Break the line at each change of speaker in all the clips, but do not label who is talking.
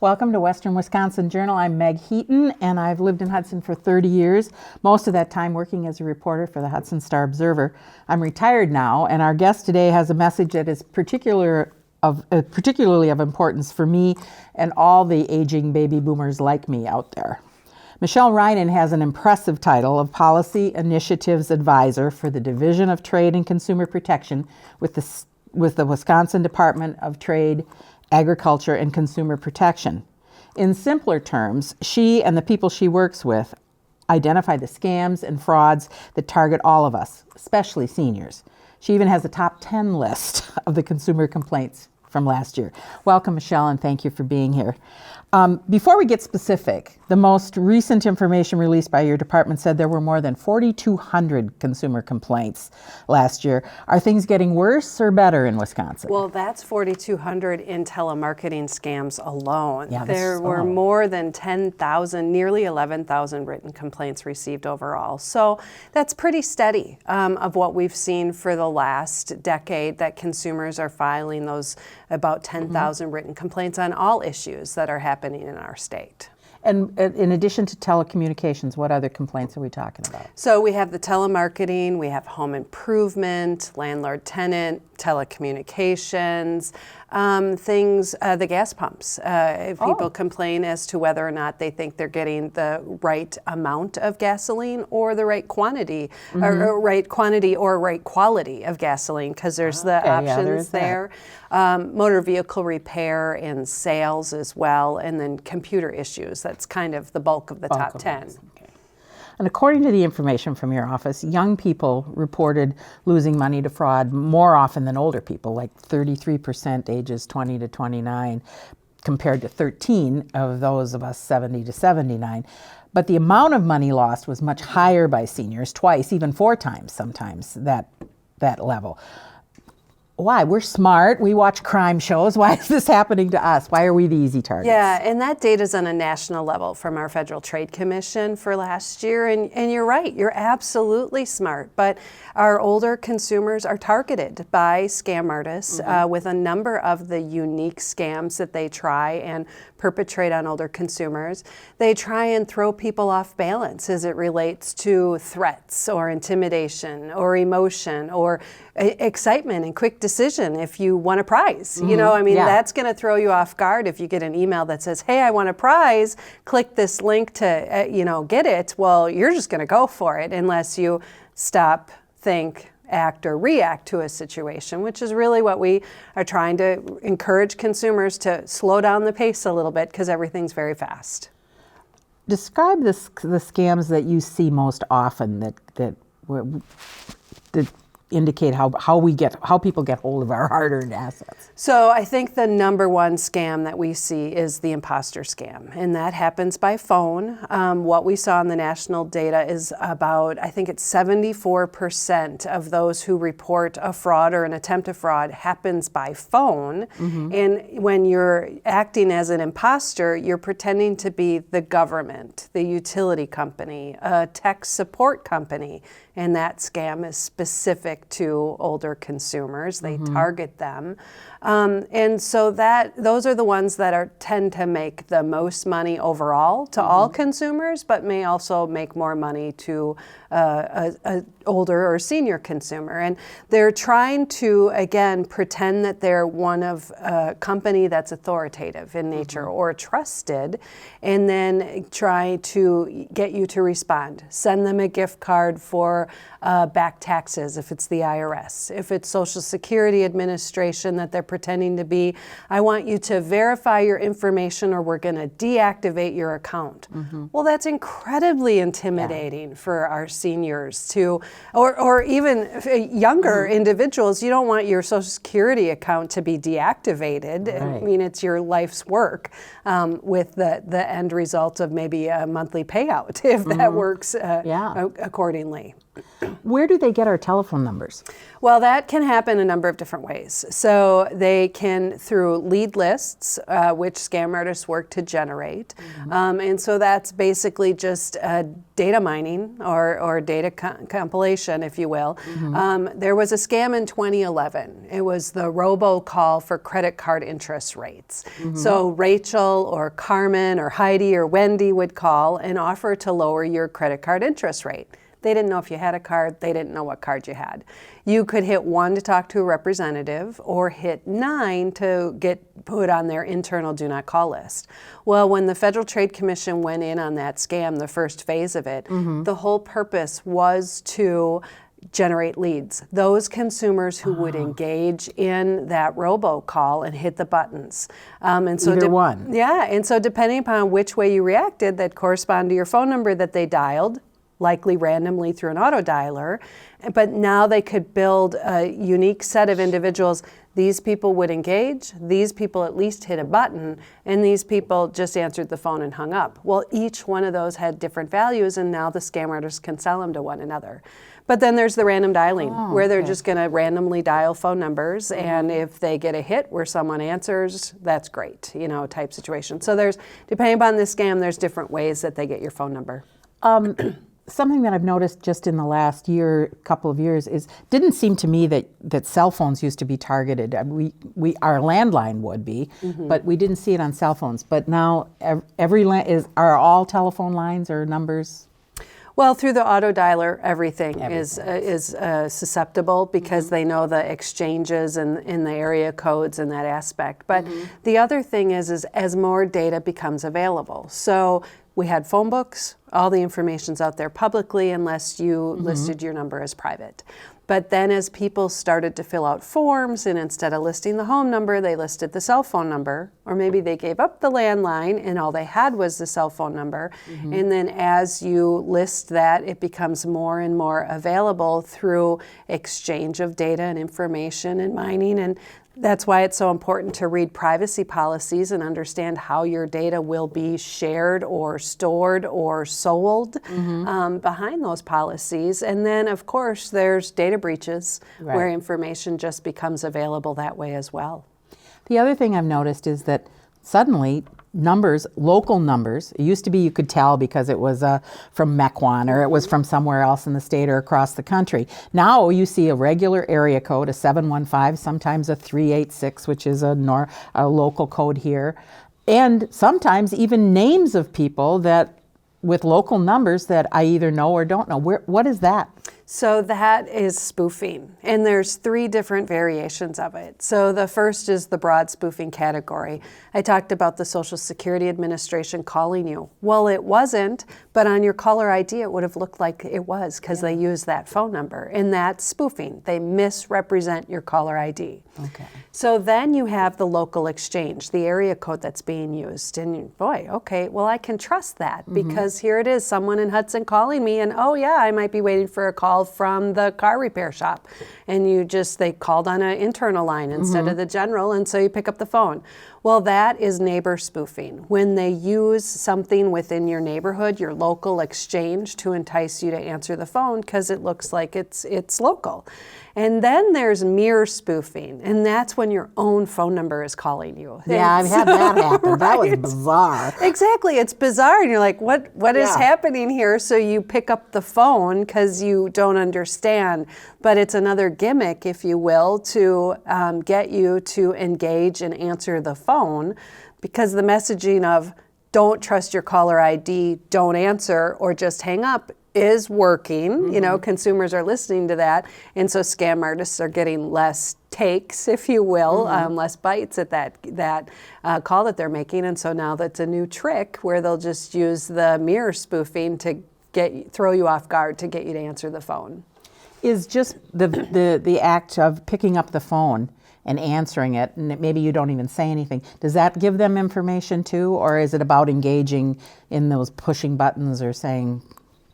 Welcome to Western Wisconsin Journal. I'm Meg Heaton, and I've lived in Hudson for 30 years, most of that time working as a reporter for the Hudson Star-Observer. I'm retired now, and our guest today has a message that is particularly of importance for me and all the aging baby boomers like me out there. Michelle Reinen has an impressive title of Policy Initiatives Advisor for the Division of Trade and Consumer Protection with the Wisconsin Department of Trade, Agriculture, and Consumer Protection. In simpler terms, she and the people she works with identify the scams and frauds that target all of us, especially seniors. She even has a top 10 list of the consumer complaints from last year. Welcome, Michelle, and thank you for being here. Before we get specific, the most recent information released by your department said there were more than 4,200 consumer complaints last year. Are things getting worse or better in Wisconsin?
Well, that's 4,200 in telemarketing scams alone.
Yeah,
there were more than 10,000, nearly 11,000 written complaints received overall. So that's pretty steady of what we've seen for the last decade, that consumers are filing those about 10,000 written complaints on all issues that are happening in our state.
And in addition to telecommunications, what other complaints are we talking about?
So we have the telemarketing, we have home improvement, landlord-tenant, telecommunications, the gas pumps. If people complain as to whether or not they think they're getting the right amount of gasoline or the right quantity, or right quantity or right quality of gasoline, because there's the options there. Motor vehicle repair and sales as well, and then computer issues. That's kind of the bulk of the top 10.
Okay. And according to the information from your office, young people reported losing money to fraud more often than older people, like 33% ages 20 to 29, compared to 13 of those of us 70 to 79. But the amount of money lost was much higher by seniors, twice, even 4 times sometimes that level. Why? We're smart. We watch crime shows. Why is this happening to us? Why are we the easy targets?
Yeah, and that data is on a national level from our Federal Trade Commission for last year. And you're right. You're absolutely smart. But our older consumers are targeted by scam artists with a number of the unique scams that they try and perpetrate on older consumers. They try and throw people off balance as it relates to threats or intimidation or emotion or excitement and quick decision if you won a prize. You know, I mean, that's going to throw you off guard if you get an email that says, hey, I won a prize, click this link to, get it. Well, you're just going to go for it unless you stop, think, act, or react to a situation, which is really what we are trying to encourage consumers to slow down the pace a little bit because everything's very fast.
Describe the scams that you see most often that indicate how people get hold of our hard-earned assets.
So I think the number one scam that we see is the imposter scam, and that happens by phone. What we saw in the national data is about, I think it's 74% of those who report a fraud or an attempt of fraud happens by phone. And when you're acting as an imposter, you're pretending to be the government, the utility company, a tech support company, and that scam is specific to older consumers. They target them. And so those are the ones that tend to make the most money overall to all consumers, but may also make more money to a older or senior consumer. And they're trying to, again, pretend that they're one of a company that's authoritative in nature or trusted, and then try to get you to respond. Send them a gift card for back taxes if it's the IRS. If it's Social Security Administration that they're pretending to be, I want you to verify your information or we're going to deactivate your account. Well, that's incredibly intimidating for our seniors to, or even younger individuals. You don't want your Social Security account to be deactivated.
Right.
I mean, it's your life's work with the end result of maybe a monthly payout if that works accordingly.
Where do they get our telephone numbers?
Well, that can happen a number of different ways. So they can through lead lists, which scam artists work to generate. And so that's basically just data mining or data compilation, if you will. There was a scam in 2011. It was the robocall for credit card interest rates. So Rachel or Carmen or Heidi or Wendy would call and offer to lower your credit card interest rate. They didn't know if you had a card. They didn't know what card you had. You could hit 1 to talk to a representative or hit 9 to get put on their internal do not call list. Well, when the Federal Trade Commission went in on that scam, the first phase of it, the whole purpose was to generate leads. Those consumers who would engage in that robocall and hit the buttons. And so
Either one.
Yeah, and so depending upon which way you reacted, that correspond to your phone number that they dialed, likely randomly through an auto dialer, but now they could build a unique set of individuals. These people would engage, these people at least hit a button, and these people just answered the phone and hung up. Well, each one of those had different values, and now the scam artists can sell them to one another. But then there's the random dialing, where they're just going to randomly dial phone numbers, and if they get a hit where someone answers, that's great, type situation. So there's, depending upon the scam, there's different ways that they get your phone number.
Something that I've noticed just in the last couple of years is, didn't seem to me that cell phones used to be targeted. Our landline would be, but we didn't see it on cell phones. But now are all telephone lines or numbers?
Well, through the auto dialer, everything is susceptible because they know the exchanges and the area codes and that aspect. But the other thing is as more data becomes available. So we had phone books, all the information's out there publicly unless you listed your number as private. But then as people started to fill out forms and instead of listing the home number, they listed the cell phone number, or maybe they gave up the landline and all they had was the cell phone number. And then as you list that, it becomes more and more available through exchange of data and information and mining. And that's why it's so important to read privacy policies and understand how your data will be shared or stored or sold behind those policies. And then, of course, there's data breaches where information just becomes available that way as well.
The other thing I've noticed is that suddenly local numbers, it used to be you could tell because it was from Mequon or it was from somewhere else in the state or across the country. Now you see a regular area code, a 715, sometimes a 386, which is a local code here, and sometimes even names of people with local numbers that I either know or don't know. What is that?
So that is spoofing, and there's 3 different variations of it. So the first is the broad spoofing category. I talked about the Social Security Administration calling you. Well, it wasn't, but on your caller ID it would have looked like it was because they used that phone number, and that's spoofing. They misrepresent your caller ID.
Okay.
So then you have the local exchange, the area code that's being used, and boy, okay, well I can trust that because here it is, someone in Hudson calling me, and oh yeah, I might be waiting for a call from the car repair shop, and they called on an internal line instead of the general, and so you pick up the phone. Well, that is neighbor spoofing. When they use something within your neighborhood, your local exchange, to entice you to answer the phone because it looks like it's local. And then there's mirror spoofing, and that's when your own phone number is calling you.
Yeah, I've had that happen. That was bizarre.
Exactly, it's bizarre, and you're like, what is happening here? So you pick up the phone because you don't understand, but it's another gimmick, if you will, to get you to engage and answer the phone, because the messaging of don't trust your caller ID, don't answer, or just hang up is working. Consumers are listening to that, and so scam artists are getting less takes, if you will, less bites at that call that they're making. And so now that's a new trick where they'll just use the mirror spoofing to throw you off guard to get you to answer the phone.
Is just the act of picking up the phone and answering it, and maybe you don't even say anything, does that give them information too, or is it about engaging in those pushing buttons or saying,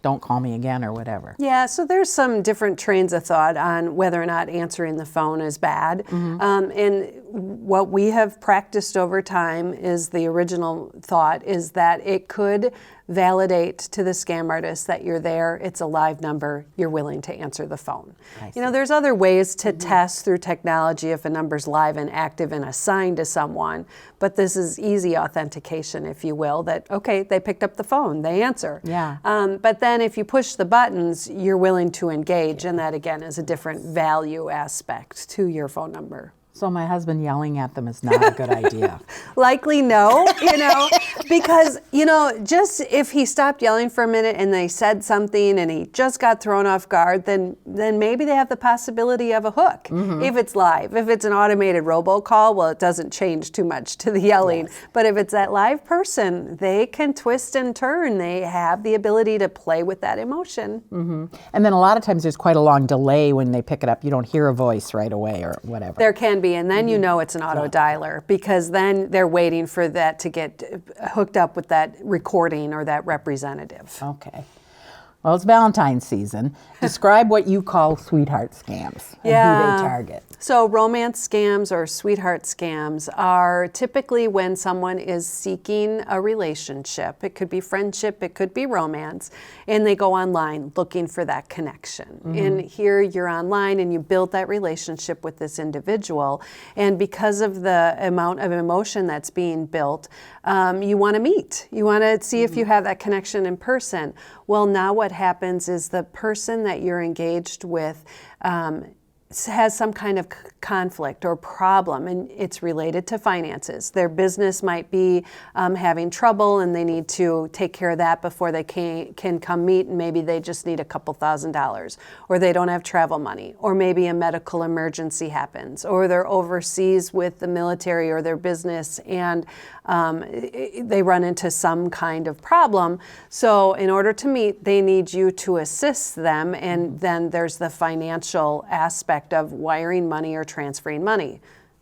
don't call me again or whatever? Yeah,
so there's some different trains of thought on whether or not answering the phone is bad. And what we have practiced over time is the original thought is that it could validate to the scam artist that you're there, it's a live number, you're willing to answer the phone. There's other ways to test through technology if a number's live and active and assigned to someone, but this is easy authentication, if you will, that, okay, they picked up the phone, they answer.
Yeah.
But then if you push the buttons, you're willing to engage, and that again is a different value aspect to your phone number.
So my husband yelling at them is not a good idea.
Likely no, because, just if he stopped yelling for a minute and they said something and he just got thrown off guard, then maybe they have the possibility of a hook if it's live. If it's an automated robocall, well, it doesn't change too much to the yelling. Yes. But if it's that live person, they can twist and turn. They have the ability to play with that emotion.
And then a lot of times there's quite a long delay when they pick it up. You don't hear a voice right away or whatever.
There can be. And then it's an auto dialer, because then they're waiting for that to get hooked up with that recording or that representative.
Okay. Well, it's Valentine's season. Describe what you call sweetheart scams and who they target.
So romance scams or sweetheart scams are typically when someone is seeking a relationship. It could be friendship, it could be romance, and they go online looking for that connection. And here you're online and you build that relationship with this individual, and because of the amount of emotion that's being built, you want to meet. You want to see if you have that connection in person. Well, now what happens is the person that you're engaged with has some kind of conflict or problem, and it's related to finances. Their business might be having trouble and they need to take care of that before they can come meet, and maybe they just need a couple $1,000s, or they don't have travel money, or maybe a medical emergency happens, or they're overseas with the military or their business and they run into some kind of problem. So in order to meet, they need you to assist them, and then there's the financial aspect of wiring money or transferring money.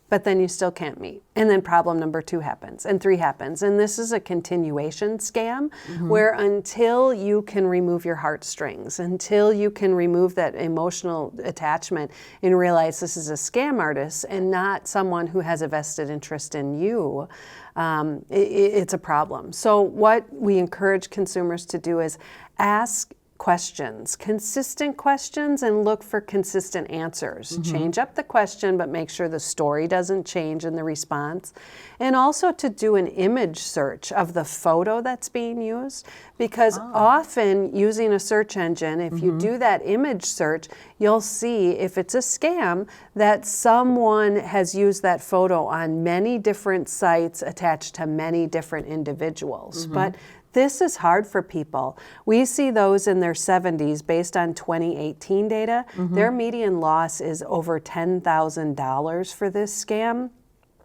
But then you still can't meet. And then problem number 2 happens, and 3 happens. And this is a continuation scam where until you can remove your heartstrings, until you can remove that emotional attachment and realize this is a scam artist and not someone who has a vested interest in you, it's a problem. So what we encourage consumers to do is ask questions, consistent questions, and look for consistent answers. Change up the question, but make sure the story doesn't change in the response. And also to do an image search of the photo that's being used, because often using a search engine, if you do that image search, you'll see if it's a scam that someone has used that photo on many different sites attached to many different individuals. But this is hard for people. We see those in their 70s based on 2018 data. Their median loss is over $10,000 for this scam.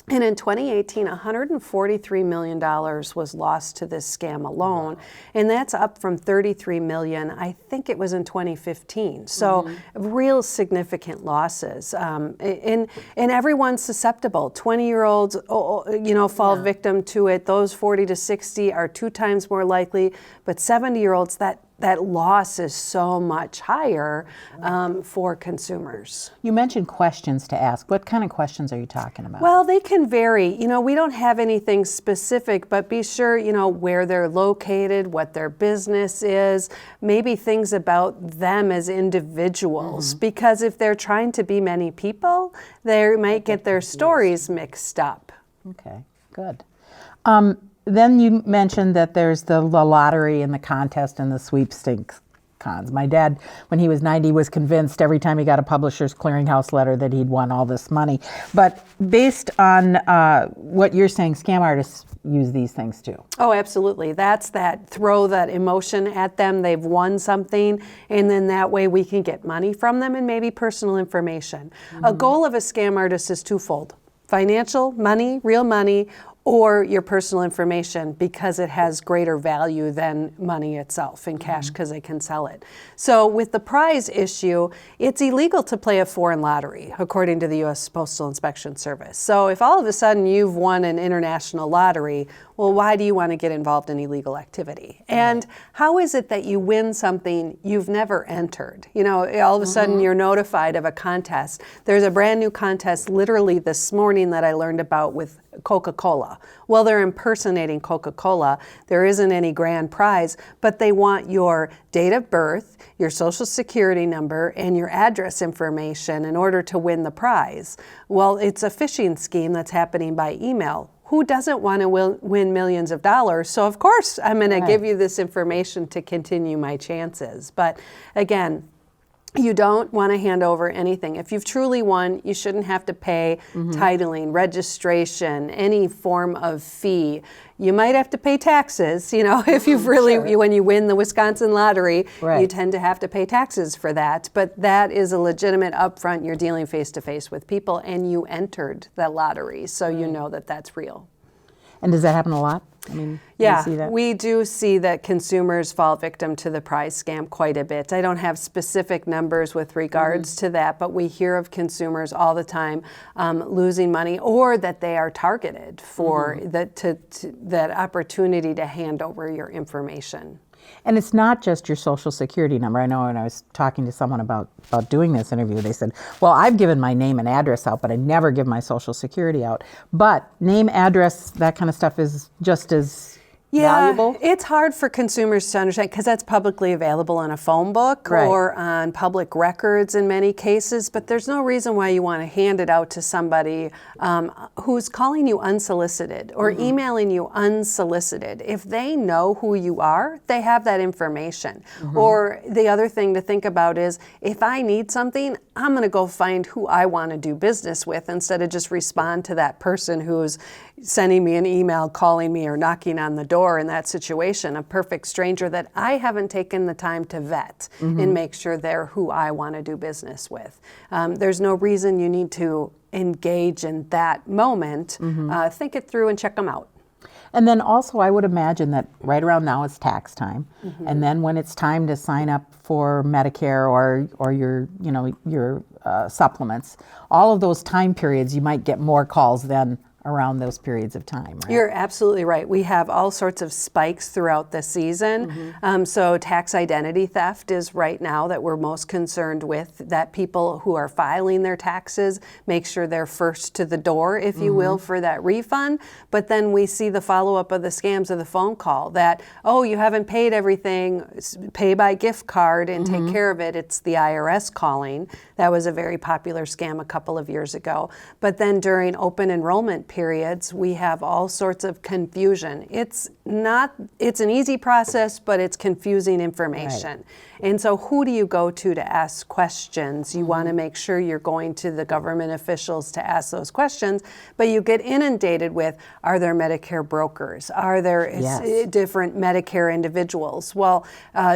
And in 2018, $143 million was lost to this scam alone. And that's up from $33 million, I think it was in 2015. So real significant losses. And everyone's susceptible. 20-year-olds, fall victim to it. Those 40 to 60 are 2 times more likely. But 70-year-olds, that loss is so much higher for consumers.
You mentioned questions to ask. What kind of questions are you talking about?
Well, they can vary. We don't have anything specific, but be sure, where they're located, what their business is, maybe things about them as individuals. Because if they're trying to be many people, they might get their stories mixed up.
Okay, good. Then you mentioned that there's the lottery and the contest and the sweepstakes cons. My dad, when he was 90, was convinced every time he got a Publishers Clearinghouse letter that he'd won all this money. But based on what you're saying, scam artists use these things too.
Oh, absolutely. That's that throw that emotion at them. They've won something, and then that way we can get money from them and maybe personal information. A goal of a scam artist is twofold: financial, money, real money, or your personal information, because it has greater value than money itself in cash, because they can sell it. So with the prize issue, it's illegal to play a foreign lottery, according to the U.S. Postal Inspection Service. So if all of a sudden you've won an international lottery, well, why do you want to get involved in illegal activity? And how is it that you win something you've never entered? All of a sudden you're notified of a contest. There's a brand new contest literally this morning that I learned about with Coca-Cola. Well, they're impersonating Coca-Cola. There isn't any grand prize, but they want your date of birth, your social security number, and your address information in order to win the prize. Well, it's a phishing scheme that's happening by email. Who doesn't want to win millions of dollars? So of course I'm going to give you this information to continue my chances. But again, you don't want to hand over anything. If you've truly won, you shouldn't have to pay titling, registration, any form of fee. You might have to pay taxes, if you've really, when you win the Wisconsin lottery, you tend to have to pay taxes for that. But that is a legitimate upfront. You're dealing face to face with people and you entered the lottery. So you know that that's real.
And does that happen a lot? I mean,
yeah,
do you see that?
We do see that consumers fall victim to the prize scam quite a bit. I don't have specific numbers with regards to that, but we hear of consumers all the time losing money, or that they are targeted for that opportunity to hand over your information.
And it's not just your social security number. I know when I was talking to someone about doing this interview, they said, well, I've given my name and address out, but I never give my social security out. But name, address, that kind of stuff is just as valuable?
It's hard for consumers to understand because that's publicly available in a phone book or on public records in many cases, but there's no reason why you want to hand it out to somebody who's calling you unsolicited or emailing you unsolicited. If they know who you are, they have that information. Or the other thing to think about is, if I need something, I'm going to go find who I want to do business with instead of just respond to that person who's sending me an email, calling me, or knocking on the door in that situation, a perfect stranger that I haven't taken the time to vet and make sure they're who I want to do business with. There's no reason you need to engage in that moment. Think it through and check them out.
And then also, I would imagine that right around now is tax time, and then when it's time to sign up for Medicare or your supplements, all of those time periods, you might get more calls than around those periods of time, right?
You're absolutely right. We have all sorts of spikes throughout the season. So tax identity theft is right now that we're most concerned with, that people who are filing their taxes make sure they're first to the door, if you will, for that refund. But then we see the follow-up of the scams of the phone call that, oh, you haven't paid everything, pay by gift card and take care of it. It's the IRS calling. That was a very popular scam a couple of years ago. But then during open enrollment periods, we have all sorts of confusion. It's an easy process, but it's confusing information. And so who do you go to ask questions? You want to make sure you're going to the government officials to ask those questions, but you get inundated with, are there Medicare brokers? Are there different Medicare individuals? Well,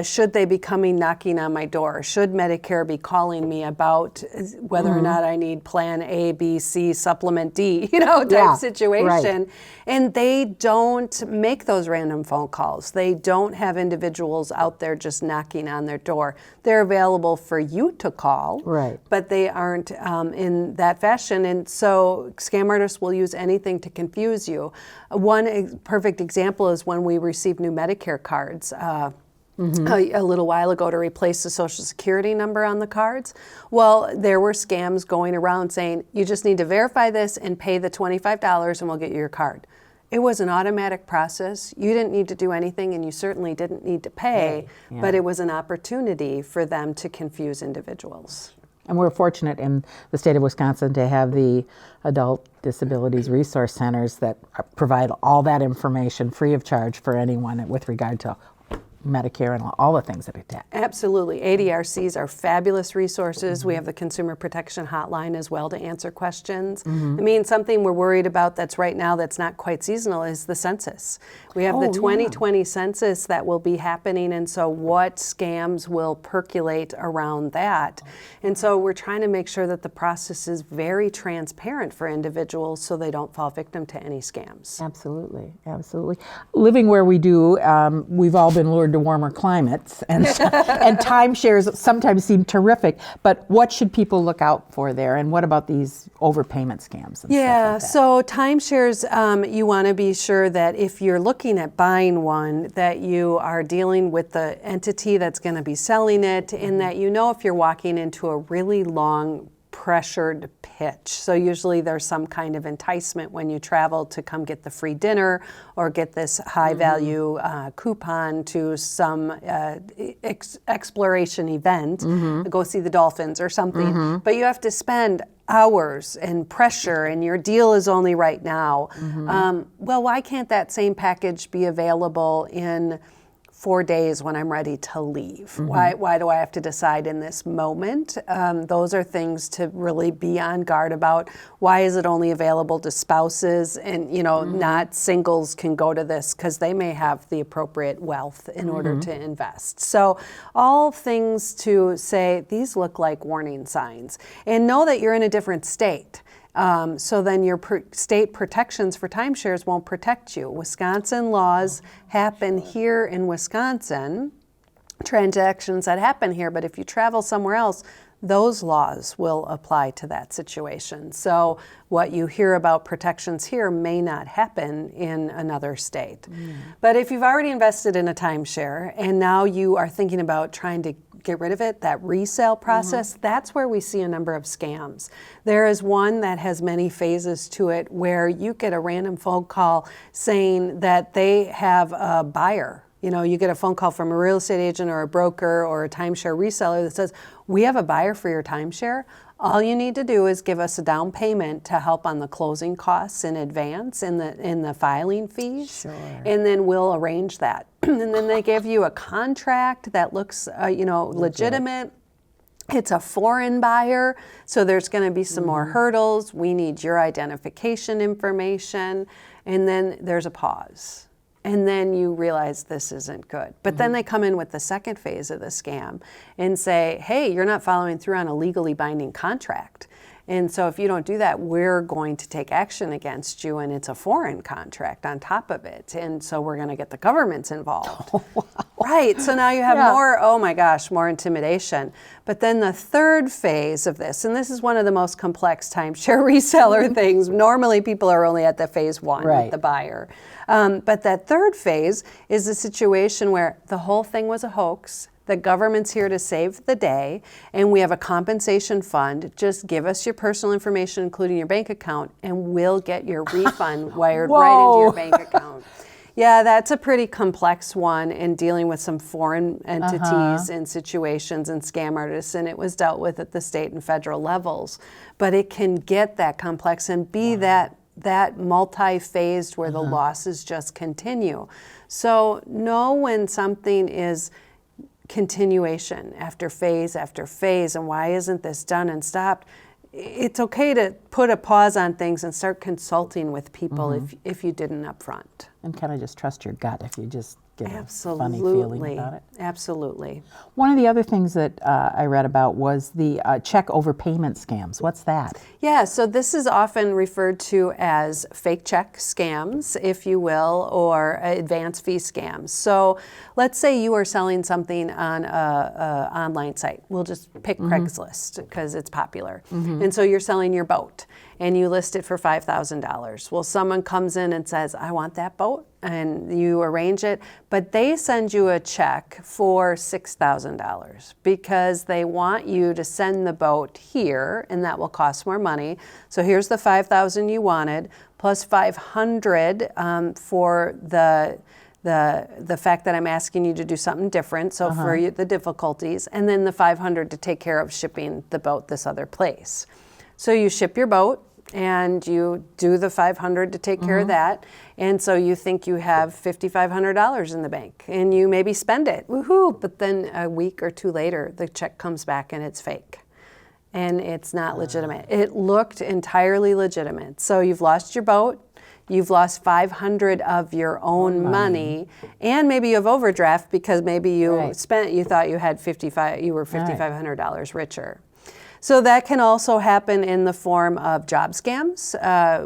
should they be knocking on my door? Should Medicare be calling me about whether or not I need plan A, B, C, supplement D, type situation? And they don't make those random phone calls. They don't have individuals out there just knocking on their door. They're available for you to call, but they aren't in that fashion. And so scam artists will use anything to confuse you. One perfect example is when we received new Medicare cards a little while ago to replace the Social Security number on the cards. Well, there were scams going around saying, you just need to verify this and pay the $25 and we'll get you your card. It was an automatic process. You didn't need to do anything, and you certainly didn't need to pay, but it was an opportunity for them to confuse individuals.
And we're fortunate in the state of Wisconsin to have the Adult Disabilities Resource Centers that provide all that information free of charge for anyone with regard to Medicare and all the things that it does.
Absolutely. ADRCs are fabulous resources. We have the Consumer Protection Hotline as well to answer questions. I mean, something we're worried about that's right now that's not quite seasonal is the census. We have the 2020 census that will be happening, and so what scams will percolate around that? And so we're trying to make sure that the process is very transparent for individuals so they don't fall victim to any scams.
Absolutely, absolutely. Living where we do, we've all been lured to warmer climates, and timeshares sometimes seem terrific, but what should people look out for there, and what about these overpayment scams and stuff like that?
So timeshares, you want to be sure that if you're looking at buying one, that you are dealing with the entity that's going to be selling it, and that you know if you're walking into a really long pressured pitch. So usually there's some kind of enticement when you travel to come get the free dinner or get this high value coupon to some exploration event, go see the dolphins or something. But you have to spend hours and pressure, and your deal is only right now. Well, why can't that same package be available in 4 days when I'm ready to leave? Why do I have to decide in this moment? Those are things to really be on guard about. Why is it only available to spouses, and not singles can go to this because they may have the appropriate wealth in order to invest. So all things to say, these look like warning signs, and know that you're in a different state. So then your state protections for timeshares won't protect you. Wisconsin laws happen here in Wisconsin, transactions that happen here, but if you travel somewhere else, those laws will apply to that situation. So what you hear about protections here may not happen in another state. But if you've already invested in a timeshare and now you are thinking about trying to get rid of it, that resale process, that's where we see a number of scams. There is one that has many phases to it where you get a random phone call saying that they have a buyer. You get a phone call from a real estate agent or a broker or a timeshare reseller that says, we have a buyer for your timeshare. All you need to do is give us a down payment to help on the closing costs in advance in the filing fees, and then we'll arrange that. And then they give you a contract that looks, legitimate. It's a foreign buyer, so there's going to be some more hurdles. We need your identification information, and then there's a pause. And then you realize this isn't good. But then they come in with the second phase of the scam and say, hey, you're not following through on a legally binding contract. And so if you don't do that, we're going to take action against you, and it's a foreign contract on top of it. And so we're going to get the governments involved. Right, so now you have more intimidation. But then the third phase of this, and this is one of the most complex timeshare reseller things. Normally people are only at the phase one with the buyer. But that third phase is a situation where the whole thing was a hoax. The government's here to save the day, and we have a compensation fund. Just give us your personal information, including your bank account, and we'll get your refund wired right into your bank account. Yeah, that's a pretty complex one in dealing with some foreign entities and situations and scam artists, and it was dealt with at the state and federal levels. But it can get that complex and be that multi-phased where the losses just continue. So know when something is continuation after phase, and why isn't this done and stopped? It's okay to put a pause on things and start consulting with people if you didn't up front.
And kind of just trust your gut if you just get a funny feeling about it.
Absolutely.
One of the other things that I read about was the check overpayment scams. What's that?
Yeah, so this is often referred to as fake check scams, if you will, or advance fee scams. So let's say you are selling something on an online site. We'll just pick Craigslist because it's popular. And so you're selling your boat and you list it for $5,000. Well, someone comes in and says, I want that boat, and you arrange it, but they send you a check for $6,000 because they want you to send the boat here, and that will cost more money. So here's the $5,000 you wanted, plus $500 for the fact that I'm asking you to do something different, so for you, the difficulties, and then the $500 to take care of shipping the boat this other place. So you ship your boat, and you do the $500 to take care of that, and so you think you have $5,500 in the bank, and you maybe spend it, woohoo! But then a week or two later, the check comes back and it's fake, and it's not legitimate. It looked entirely legitimate. So you've lost your boat, you've lost $500 of your own money, and maybe you have overdraft because maybe you you thought you had you were $5,500 richer. So that can also happen in the form of job scams.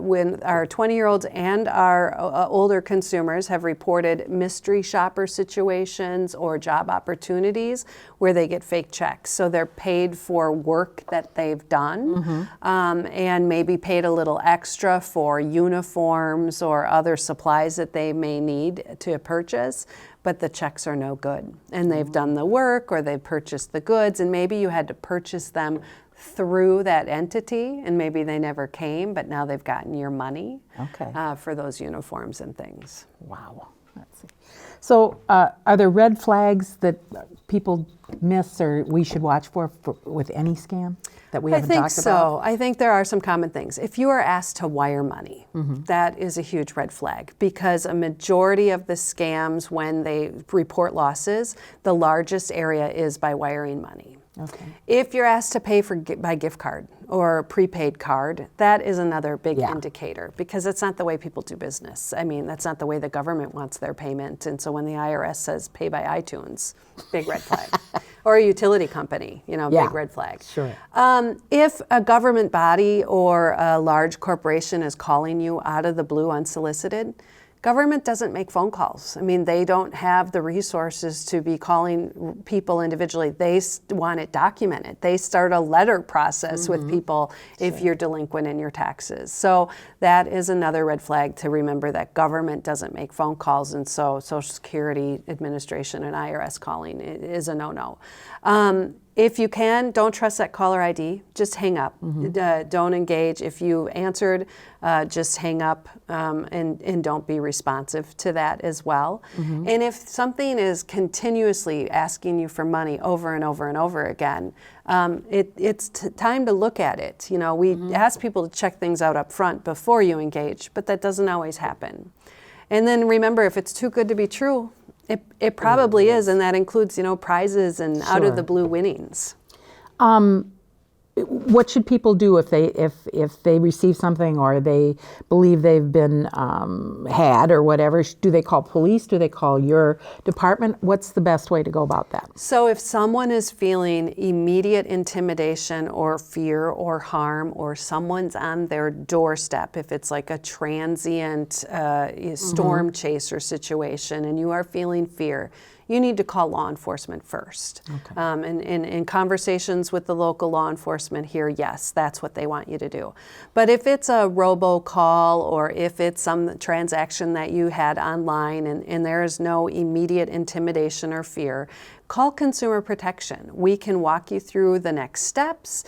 When our 20-year-olds and our older consumers have reported mystery shopper situations or job opportunities where they get fake checks. So they're paid for work that they've done and maybe paid a little extra for uniforms or other supplies that they may need to purchase, but the checks are no good. And they've done the work or they've purchased the goods, and maybe you had to purchase them through that entity, and maybe they never came, but now they've gotten your money for those uniforms and things.
Wow. Let's see. So are there red flags that people miss or we should watch for with any scam that we haven't talked about?
I think there are some common things. If you are asked to wire money, that is a huge red flag, because a majority of the scams, when they report losses, the largest area is by wiring money.
Okay.
If you're asked to pay by gift card or prepaid card, that is another big indicator, because that's not the way people do business. I mean, that's not the way the government wants their payment. And so when the IRS says pay by iTunes, big red flag. Or a utility company, big red flag.
Sure.
If a government body or a large corporation is calling you out of the blue unsolicited, government doesn't make phone calls. I mean, they don't have the resources to be calling people individually. They want it documented. They start a letter process with people if you're delinquent in your taxes. So that is another red flag to remember, that government doesn't make phone calls, and so Social Security Administration and IRS calling is a no-no. If you can, don't trust that caller ID. Just hang up. Don't engage. If you answered, just hang up and don't be responsive to that as well. And if something is continuously asking you for money over and over and over again, it's time to look at it. We ask people to check things out up front before you engage, but that doesn't always happen. And then remember, if it's too good to be true, it probably is, and that includes, prizes and out of the blue winnings.
What should people do if they receive something or they believe they've been had or whatever? Do they call police? Do they call your department? What's the best way to go about that?
So if someone is feeling immediate intimidation or fear or harm, or someone's on their doorstep, if it's like a transient storm chaser situation and you are feeling fear, you need to call law enforcement first. And in conversations with the local law enforcement here, yes, that's what they want you to do. But if it's a robocall, or if it's some transaction that you had online and there is no immediate intimidation or fear, call Consumer Protection. We can walk you through the next steps,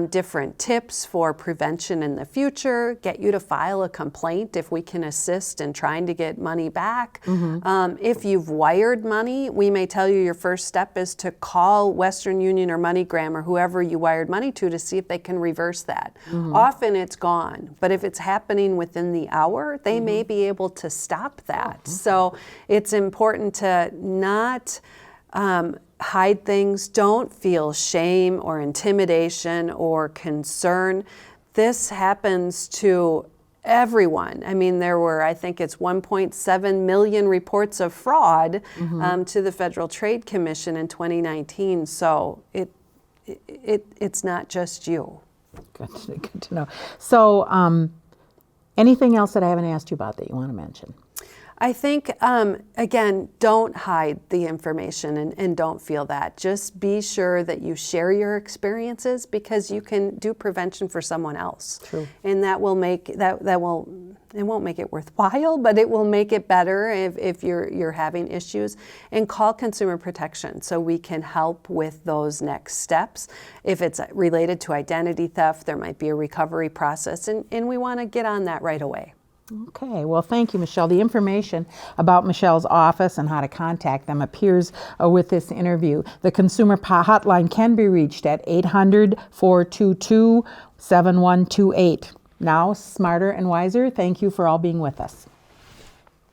different tips for prevention in the future, get you to file a complaint if we can assist in trying to get money back. If you've wired money, we may tell you your first step is to call Western Union or MoneyGram or whoever you wired money to see if they can reverse that. Often it's gone, but if it's happening within the hour, they may be able to stop that. So it's important to not hide things. Don't feel shame or intimidation or concern. This happens to everyone. I mean, there were, I think it's 1.7 million reports of fraud to the Federal Trade Commission in 2019. So it's not just you.
Good to know. So anything else that I haven't asked you about that you want to mention?
I think, again, don't hide the information and don't feel that. Just be sure that you share your experiences, because you can do prevention for someone else.
True.
And that will make, it won't make it worthwhile, but it will make it better if you're having issues. And call Consumer Protection so we can help with those next steps. If it's related to identity theft, there might be a recovery process, and we want to get on that right away.
Okay, well, thank you, Michelle. The information about Michelle's office and how to contact them appears with this interview. The consumer hotline can be reached at 800-422-7128. Now, smarter and wiser, thank you for all being with us.